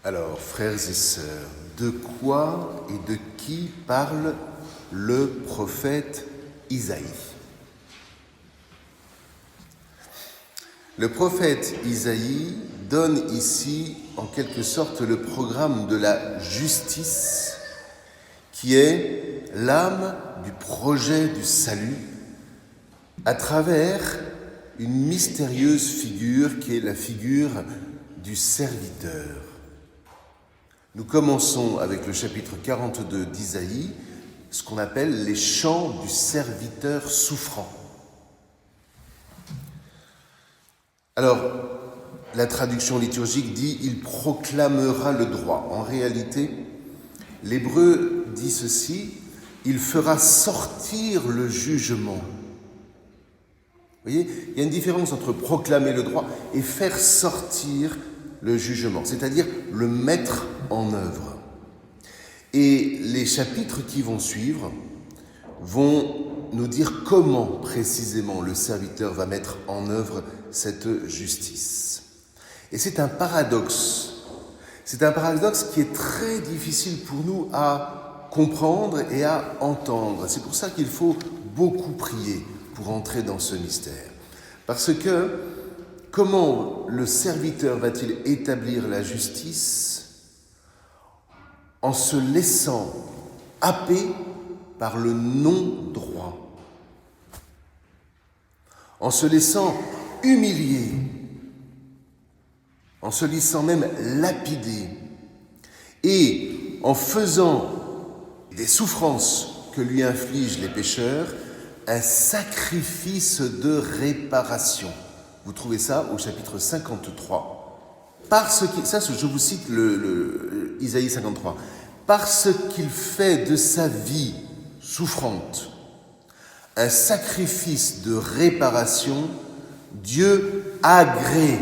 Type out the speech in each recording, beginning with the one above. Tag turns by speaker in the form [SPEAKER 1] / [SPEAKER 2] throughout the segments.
[SPEAKER 1] Alors, frères et sœurs, de quoi et de qui parle le prophète Isaïe? Le prophète Isaïe donne ici, en quelque sorte, le programme de la justice, qui est l'âme du projet du salut, à travers une mystérieuse figure qui est la figure du serviteur. Nous commençons avec le chapitre 42 d'Isaïe, ce qu'on appelle les chants du serviteur souffrant. Alors, la traduction liturgique dit « il proclamera le droit ». En réalité, l'hébreu dit ceci « il fera sortir le jugement ». Vous voyez, il y a une différence entre proclamer le droit et faire sortir le jugement, c'est-à-dire le mettre en œuvre. Et les chapitres qui vont suivre vont nous dire comment précisément le serviteur va mettre en œuvre cette justice. Et c'est un paradoxe qui est très difficile pour nous à comprendre et à entendre. C'est pour ça qu'il faut beaucoup prier pour entrer dans ce mystère. Parce que comment le serviteur va-t-il établir la justice en se laissant happer par le non-droit, en se laissant humilier, en se laissant même lapider, et en faisant des souffrances que lui infligent les pécheurs, un sacrifice de réparation. Vous trouvez ça au chapitre 53. Je vous cite Isaïe 53. Parce qu'il fait de sa vie souffrante un sacrifice de réparation, Dieu agrée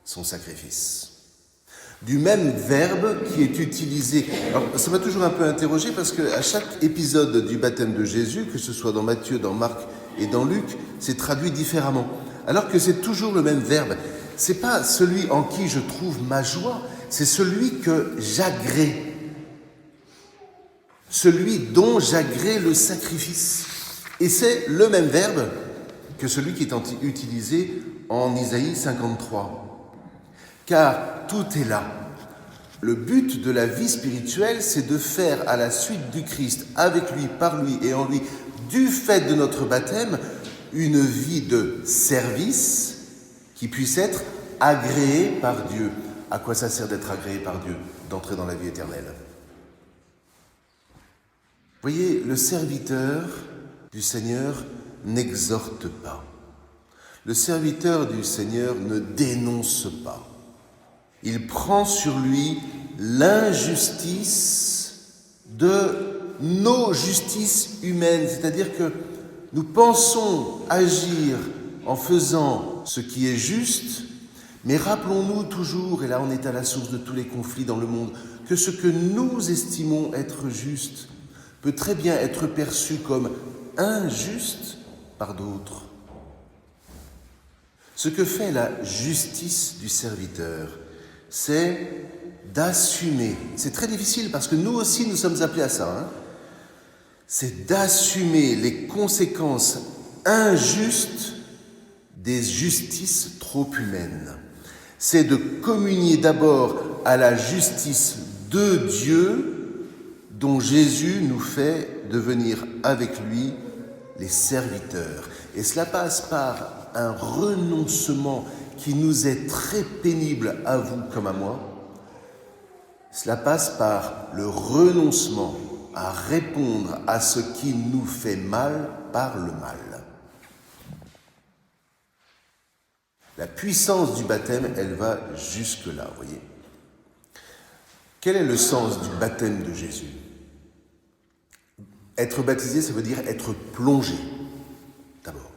[SPEAKER 1] son sacrifice. Du même verbe qui est utilisé. Alors, ça m'a toujours un peu interrogé parce qu'à chaque épisode du baptême de Jésus, que ce soit dans Matthieu, dans Marc et dans Luc, c'est traduit différemment. Alors que c'est toujours le même verbe. C'est pas celui en qui je trouve ma joie, c'est celui que j'agrée. Celui dont j'agrée le sacrifice. Et c'est le même verbe que celui qui est utilisé en Isaïe 53. Car tout est là. Le but de la vie spirituelle, c'est de faire à la suite du Christ, avec lui, par lui et en lui, du fait de notre baptême, une vie de service qui puisse être agréée par Dieu. À quoi ça sert d'être agréé par Dieu? D'entrer dans la vie éternelle. Vous voyez, le serviteur du Seigneur n'exhorte pas. Le serviteur du Seigneur ne dénonce pas. Il prend sur lui l'injustice de nos justices humaines, c'est-à-dire que nous pensons agir en faisant ce qui est juste, mais rappelons-nous toujours, et là on est à la source de tous les conflits dans le monde, que ce que nous estimons être juste peut très bien être perçu comme injuste par d'autres. Ce que fait la justice du serviteur, c'est d'assumer. C'est très difficile parce que nous aussi nous sommes appelés à ça. C'est d'assumer les conséquences injustes des justices trop humaines. C'est de communier d'abord à la justice de Dieu dont Jésus nous fait devenir avec lui les serviteurs. Et cela passe par un renoncement qui nous est très pénible à vous comme à moi. Cela passe par le renoncement à répondre à ce qui nous fait mal par le mal. La puissance du baptême, elle va jusque-là, vous voyez. Quel est le sens du baptême de Jésus? Être baptisé, ça veut dire être plongé, d'abord.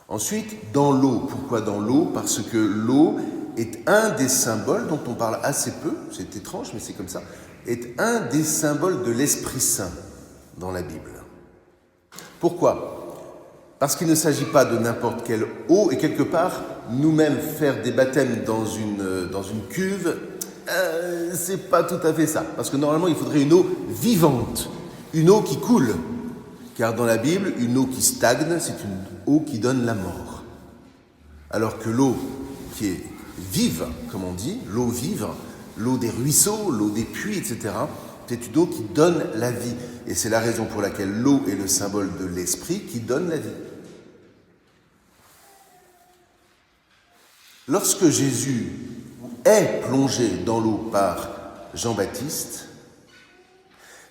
[SPEAKER 1] Ensuite, dans l'eau. Pourquoi dans l'eau? Parce que l'eau est un des symboles dont on parle assez peu, c'est étrange, mais c'est comme ça, est un des symboles de l'Esprit Saint dans la Bible. Pourquoi? Parce qu'il ne s'agit pas de n'importe quelle eau, et quelque part, nous-mêmes faire des baptêmes dans une cuve, c'est pas tout à fait ça. Parce que normalement, il faudrait une eau vivante, une eau qui coule. Car dans la Bible, une eau qui stagne, c'est une eau qui donne la mort. Alors que l'eau qui est vive, comme on dit, l'eau vive, l'eau des ruisseaux, l'eau des puits, etc., c'est une eau qui donne la vie. Et c'est la raison pour laquelle l'eau est le symbole de l'esprit qui donne la vie. Lorsque Jésus est plongé dans l'eau par Jean-Baptiste,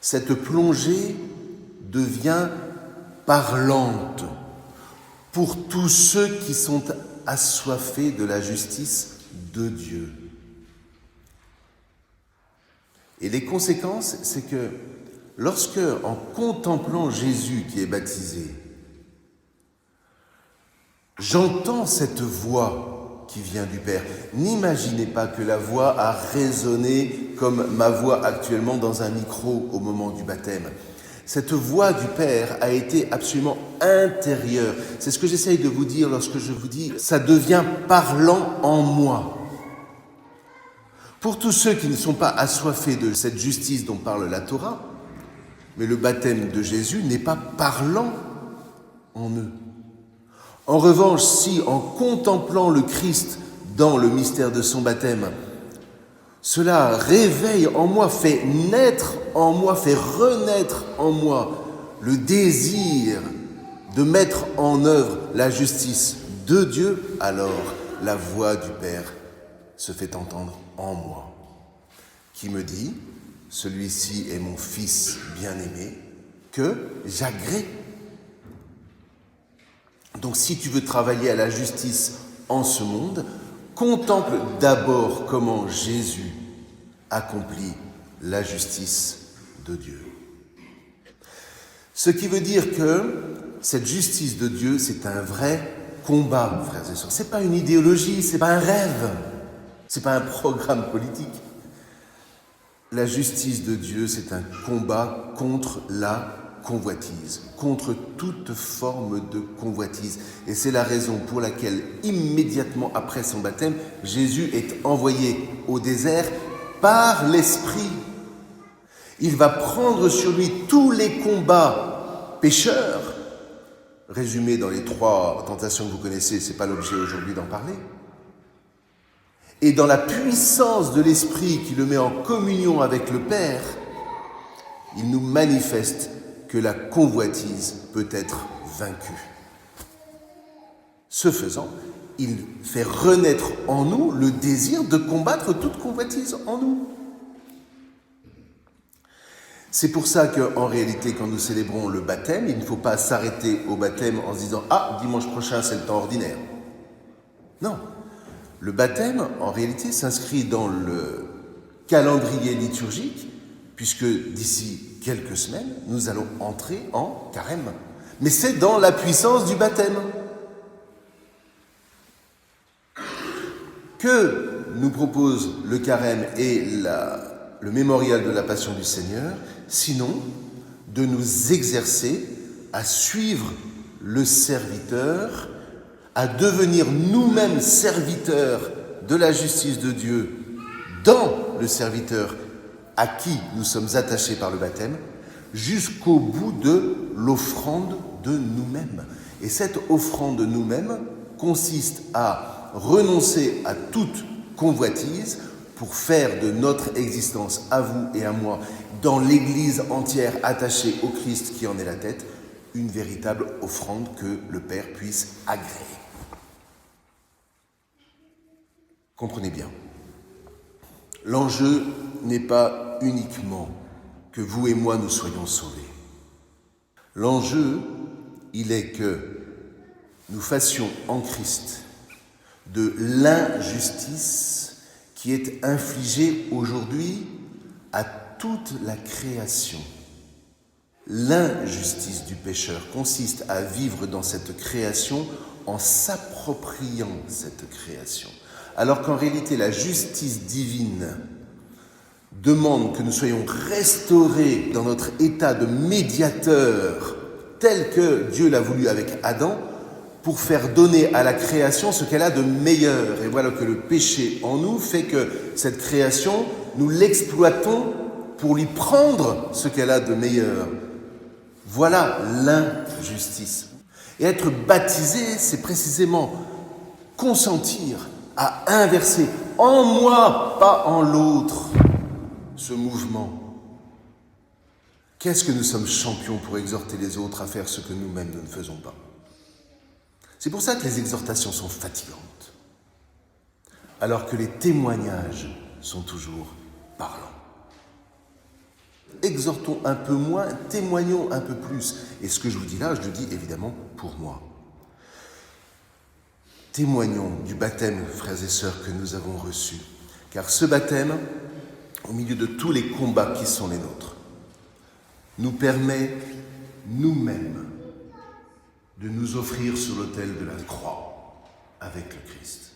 [SPEAKER 1] cette plongée devient parlante pour tous ceux qui sont assoiffés de la justice de Dieu. Et les conséquences, c'est que lorsque, en contemplant Jésus qui est baptisé, j'entends cette voix qui vient du Père. N'imaginez pas que la voix a résonné comme ma voix actuellement dans un micro au moment du baptême. Cette voix du Père a été absolument intérieure. C'est ce que j'essaye de vous dire lorsque je vous dis « ça devient parlant en moi ». Pour tous ceux qui ne sont pas assoiffés de cette justice dont parle la Torah, mais le baptême de Jésus n'est pas parlant en eux. En revanche, si en contemplant le Christ dans le mystère de son baptême, cela réveille en moi, fait naître en moi, fait renaître en moi le désir de mettre en œuvre la justice de Dieu, alors la voix du Père se fait entendre en moi, qui me dit « Celui-ci est mon fils bien-aimé, que j'agrée ». Donc si tu veux travailler à la justice en ce monde, contemple d'abord comment Jésus accomplit la justice de Dieu. Ce qui veut dire que cette justice de Dieu, c'est un vrai combat, frères et sœurs. C'est pas une idéologie, c'est pas un rêve, c'est pas un programme politique. La justice de Dieu, c'est un combat contre la convoitise, contre toute forme de convoitise. Et c'est la raison pour laquelle, immédiatement après son baptême, Jésus est envoyé au désert par l'Esprit. Il va prendre sur lui tous les combats pécheurs, résumés dans les 3 tentations que vous connaissez, ce n'est pas l'objet aujourd'hui d'en parler. Et dans la puissance de l'Esprit qui le met en communion avec le Père, il nous manifeste que la convoitise peut être vaincue. Ce faisant, il fait renaître en nous le désir de combattre toute convoitise en nous. C'est pour ça qu'en réalité, quand nous célébrons le baptême, il ne faut pas s'arrêter au baptême en se disant « Ah, dimanche prochain, c'est le temps ordinaire ». Non. Le baptême, en réalité, s'inscrit dans le calendrier liturgique, puisque d'ici quelques semaines, nous allons entrer en carême. Mais c'est dans la puissance du baptême. Que nous propose le carême et le mémorial de la Passion du Seigneur, sinon de nous exercer à suivre le serviteur, à devenir nous-mêmes serviteurs de la justice de Dieu dans le serviteur à qui nous sommes attachés par le baptême, jusqu'au bout de l'offrande de nous-mêmes. Et cette offrande de nous-mêmes consiste à renoncer à toute convoitise pour faire de notre existence, à vous et à moi, dans l'Église entière attachée au Christ qui en est la tête, une véritable offrande que le Père puisse agréer. Comprenez bien, l'enjeu n'est pas uniquement que vous et moi nous soyons sauvés. L'enjeu, il est que nous fassions en Christ de l'injustice qui est infligée aujourd'hui à toute la création. L'injustice du pécheur consiste à vivre dans cette création en s'appropriant cette création. Alors qu'en réalité, la justice divine demande que nous soyons restaurés dans notre état de médiateur tel que Dieu l'a voulu avec Adam, pour faire donner à la création ce qu'elle a de meilleur. Et voilà que le péché en nous fait que cette création, nous l'exploitons pour lui prendre ce qu'elle a de meilleur. Voilà l'injustice. Et être baptisé, c'est précisément consentir à inverser en moi, pas en l'autre, ce mouvement. Qu'est-ce que nous sommes champions pour exhorter les autres à faire ce que nous-mêmes nous ne faisons pas? C'est pour ça que les exhortations sont fatigantes, alors que les témoignages sont toujours parlants. Exhortons un peu moins, témoignons un peu plus. Et ce que je vous dis là, je le dis évidemment pour moi. Témoignons du baptême, frères et sœurs, que nous avons reçu. Car ce baptême, au milieu de tous les combats qui sont les nôtres, nous permet nous-mêmes de nous offrir sur l'autel de la croix avec le Christ.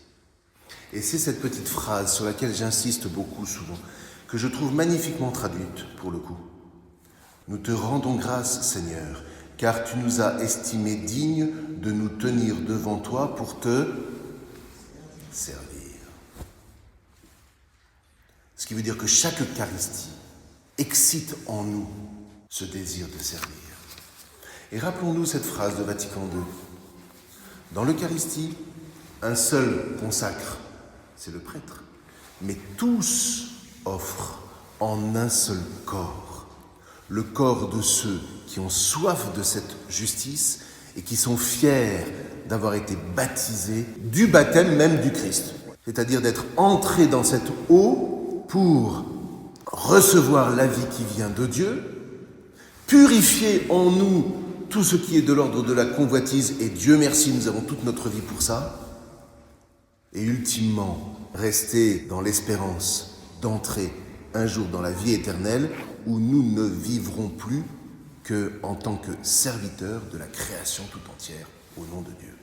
[SPEAKER 1] Et c'est cette petite phrase sur laquelle j'insiste beaucoup souvent, que je trouve magnifiquement traduite pour le coup. Nous te rendons grâce, Seigneur, car tu nous as estimés dignes de nous tenir devant toi pour te servir. Ce qui veut dire que chaque Eucharistie excite en nous ce désir de servir. Et rappelons-nous cette phrase de Vatican II. Dans l'Eucharistie, un seul consacre, c'est le prêtre, mais tous offrent en un seul corps, le corps de ceux qui ont soif de cette justice et qui sont fiers d'avoir été baptisés du baptême même du Christ, c'est-à-dire d'être entrés dans cette eau pour recevoir la vie qui vient de Dieu, purifier en nous tout ce qui est de l'ordre de la convoitise, et Dieu merci, nous avons toute notre vie pour ça, et ultimement rester dans l'espérance d'entrer un jour dans la vie éternelle où nous ne vivrons plus qu'en tant que serviteurs de la création tout entière au nom de Dieu.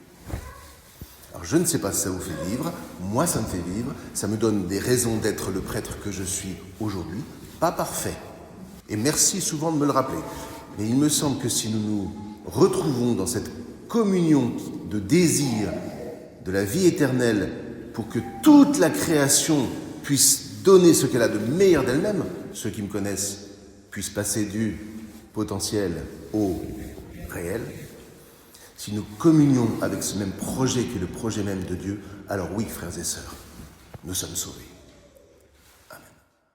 [SPEAKER 1] Alors je ne sais pas si ça vous fait vivre, moi ça me fait vivre, ça me donne des raisons d'être le prêtre que je suis aujourd'hui, pas parfait. Et merci souvent de me le rappeler. Mais il me semble que si nous nous retrouvons dans cette communion de désir de la vie éternelle pour que toute la création puisse donner ce qu'elle a de meilleur d'elle-même, ceux qui me connaissent puissent passer du potentiel au réel, si nous communions avec ce même projet qui est le projet même de Dieu, alors oui, frères et sœurs, nous sommes sauvés.